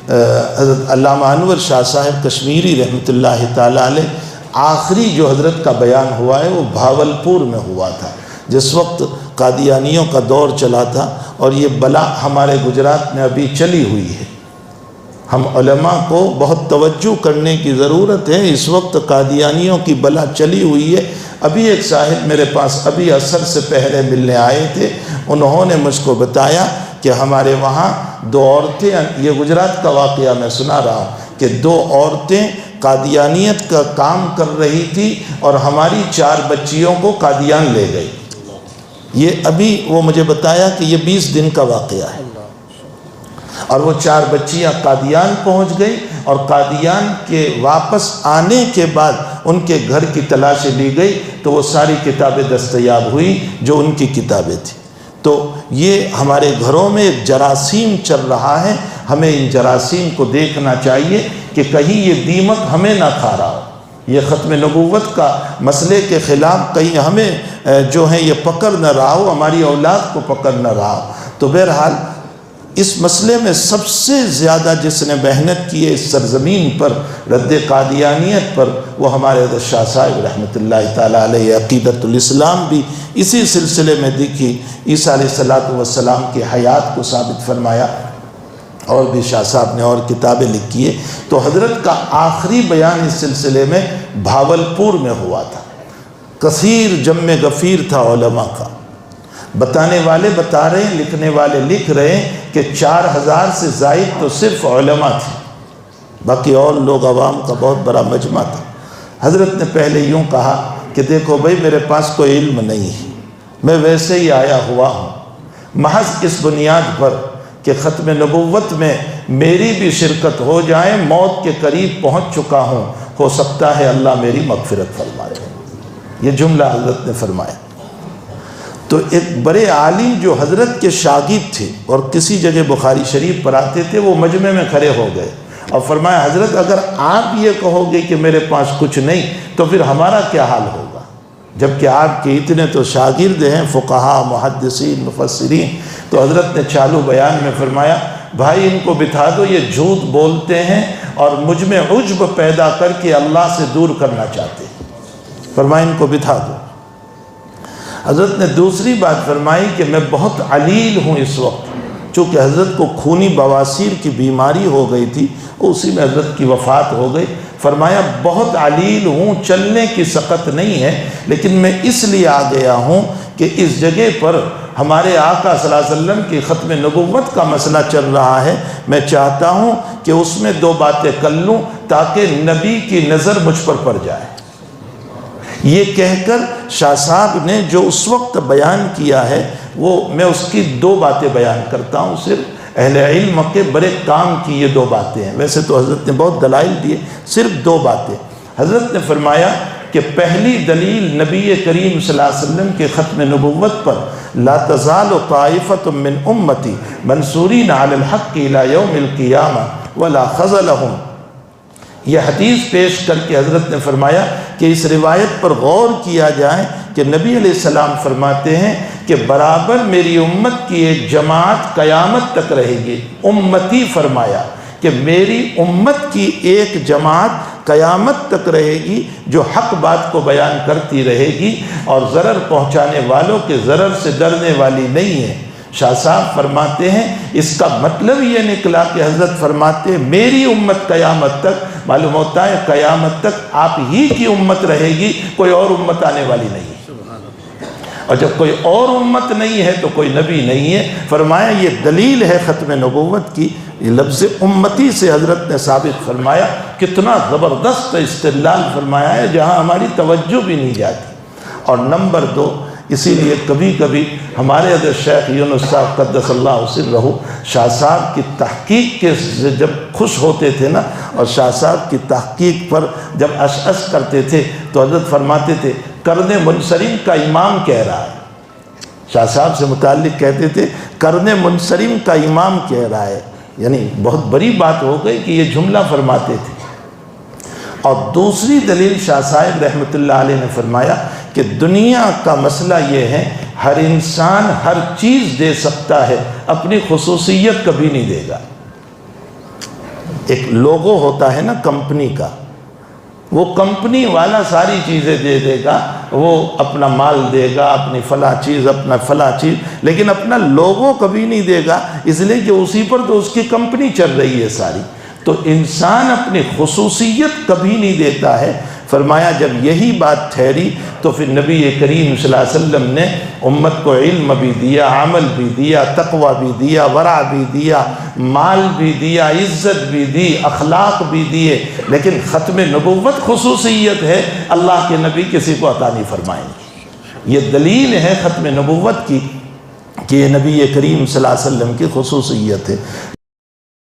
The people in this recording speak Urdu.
حضرت علامہ انور شاہ صاحب کشمیری رحمۃ اللہ تعالی علیہ آخری جو حضرت کا بیان ہوا ہے وہ بھاولپور میں ہوا تھا، جس وقت قادیانیوں کا دور چلا تھا، اور یہ بلا ہمارے گجرات میں ابھی چلی ہوئی ہے۔ ہم علماء کو بہت توجہ کرنے کی ضرورت ہے، اس وقت قادیانیوں کی بلا چلی ہوئی ہے۔ ابھی ایک صاحب میرے پاس ابھی عصر سے پہلے ملنے آئے تھے، انہوں نے مجھ کو بتایا کہ ہمارے وہاں دو عورتیں، یہ گجرات کا واقعہ میں سنا رہا ہوں، کہ دو عورتیں قادیانیت کا کام کر رہی تھی اور ہماری 4 بچیوں کو قادیان لے گئی۔ یہ ابھی وہ مجھے بتایا کہ یہ 20 دن کا واقعہ ہے، اور وہ 4 بچیاں قادیان پہنچ گئی، اور قادیان کے واپس آنے کے بعد ان کے گھر کی تلاشی لی گئی تو وہ ساری کتابیں دستیاب ہوئی جو ان کی کتابیں تھیں۔ تو یہ ہمارے گھروں میں ایک جراثیم چل رہا ہے، ہمیں ان جراثیم کو دیکھنا چاہیے کہ کہیں یہ دیمک ہمیں نہ کھا رہا ہو، یہ ختم نبوت کا مسئلے کے خلاف کہیں ہمیں جو ہے یہ پکڑ نہ رہا ہو، ہماری اولاد کو پکڑ نہ رہا ہو۔ تو بہرحال اس مسئلے میں سب سے زیادہ جس نے محنت کی ہے اس سرزمین پر رد قادیانیت پر، وہ ہمارے حضرت شاہ صاحب رحمۃ اللہ تعالیٰ علیہ عقیدۃ الاسلام بھی اسی سلسلے میں دیکھی، عیسیٰ علیہ السلام کی حیات کو ثابت فرمایا، اور بھی شاہ صاحب نے اور کتابیں لکھی ہے۔ تو حضرت کا آخری بیان اس سلسلے میں بھاولپور میں ہوا تھا، کثیر جمع غفیر تھا علماء کا، بتانے والے بتا رہے ہیں، لکھنے والے لکھ رہے ہیں کہ 4000 سے زائد تو صرف علماء تھے، باقی اور لوگ عوام کا بہت بڑا مجمع تھا۔ حضرت نے پہلے یوں کہا کہ دیکھو بھائی میرے پاس کوئی علم نہیں ہے، میں ویسے ہی آیا ہوا ہوں، محض اس بنیاد پر کہ ختم نبوت میں میری بھی شرکت ہو جائے، موت کے قریب پہنچ چکا ہوں، ہو سکتا ہے اللہ میری مغفرت فرمائے۔ یہ جملہ حضرت نے فرمایا۔ تو ایک بڑے عالم جو حضرت کے شاگرد تھے اور کسی جگہ بخاری شریف پڑھاتے تھے، وہ مجمع میں کھڑے ہو گئے اور فرمایا حضرت اگر آپ یہ کہو گے کہ میرے پاس کچھ نہیں تو پھر ہمارا کیا حال ہوگا، جبکہ آپ کے اتنے تو شاگرد ہیں، فقہاء، محدثین، مفسرین۔ تو حضرت نے چالو بیان میں فرمایا بھائی ان کو بٹھا دو، یہ جھوٹ بولتے ہیں اور مجھ میں عجب پیدا کر کے اللہ سے دور کرنا چاہتے ہیں، فرمایا ان کو بٹھا دو۔ حضرت نے دوسری بات فرمائی کہ میں بہت علیل ہوں اس وقت، چونکہ حضرت کو خونی بواسیر کی بیماری ہو گئی تھی، اسی میں حضرت کی وفات ہو گئی۔ فرمایا بہت علیل ہوں، چلنے کی سقت نہیں ہے، لیکن میں اس لیے آ گیا ہوں کہ اس جگہ پر ہمارے آقا صلی اللہ علیہ وسلم کی ختم نبوت کا مسئلہ چل رہا ہے، میں چاہتا ہوں کہ اس میں 2 باتیں کر لوں تاکہ نبی کی نظر مجھ پر پڑ جائے۔ یہ کہہ کر شاہ صاحب نے جو اس وقت بیان کیا ہے وہ میں اس کی 2 باتیں بیان کرتا ہوں، صرف اہل علم کے بڑے کام کی یہ 2 باتیں ہیں، ویسے تو حضرت نے بہت دلائل دیے، صرف 2 باتیں۔ حضرت نے فرمایا کہ پہلی دلیل نبی کریم صلی اللہ علیہ وسلم کے ختم نبوت پر لا تزال طائفۃ من امتی منصورین علی الحق الی یوم القیامہ ولا خذلہم، یہ حدیث پیش کر کے حضرت نے فرمایا کہ اس روایت پر غور کیا جائے کہ نبی علیہ السلام فرماتے ہیں کہ برابر میری امت کی ایک جماعت قیامت تک رہے گی، امتی فرمایا کہ میری امت کی ایک جماعت قیامت تک رہے گی جو حق بات کو بیان کرتی رہے گی اور ضرر پہنچانے والوں کے ضرر سے ڈرنے والی نہیں ہے۔ شاہ صاحب فرماتے ہیں اس کا مطلب یہ نکلا کہ حضرت فرماتے ہیں میری امت قیامت تک، معلوم ہوتا ہے قیامت تک آپ ہی کی امت رہے گی، کوئی اور امت آنے والی نہیں ہے، اور جب کوئی اور امت نہیں ہے تو کوئی نبی نہیں ہے۔ فرمایا یہ دلیل ہے ختم نبوت کی، یہ لفظ امتی سے حضرت نے ثابت فرمایا، کتنا زبردست استدلال فرمایا ہے جہاں ہماری توجہ بھی نہیں جاتی۔ اور نمبر 2، اسی لیے کبھی کبھی ہمارے حضرت شیخ یونس صاحب قدس اللہ سرہ شاہ صاحب کی تحقیق کے جب خوش ہوتے تھے نا، اور شاہ صاحب کی تحقیق پر جب اشعث کرتے تھے تو حضرت فرماتے تھے قرن منصرم کا امام کہہ رہا ہے، شاہ صاحب سے متعلق کہتے تھے قرن منصرم کا امام کہہ رہا ہے، یعنی بہت بڑی بات ہو گئی کہ یہ جملہ فرماتے تھے۔ اور دوسری دلیل شاہ صاحب رحمۃ اللہ علیہ نے فرمایا کہ دنیا کا مسئلہ یہ ہے ہر انسان ہر چیز دے سکتا ہے، اپنی خصوصیت کبھی نہیں دے گا۔ ایک لوگو ہوتا ہے نا کمپنی کا، وہ کمپنی والا ساری چیزیں دے دے گا، وہ اپنا مال دے گا، اپنی فلاں چیز، اپنا فلاں چیز، لیکن اپنا لوگو کبھی نہیں دے گا، اس لیے کہ اسی پر تو اس کی کمپنی چل رہی ہے ساری۔ تو انسان اپنی خصوصیت کبھی نہیں دیتا ہے۔ فرمایا جب یہی بات ٹھہری تو پھر نبی کریم صلی اللہ علیہ وسلم نے امت کو علم بھی دیا، عمل بھی دیا، تقوی بھی دیا، ورع بھی دیا، مال بھی دیا، عزت بھی دی، اخلاق بھی دیے، لیکن ختم نبوت خصوصیت ہے، اللہ کے نبی کسی کو عطا نہیں فرمائیں گے۔ یہ دلیل ہے ختم نبوت کی کہ یہ نبی کریم صلی اللہ علیہ وسلم کی خصوصیت ہے۔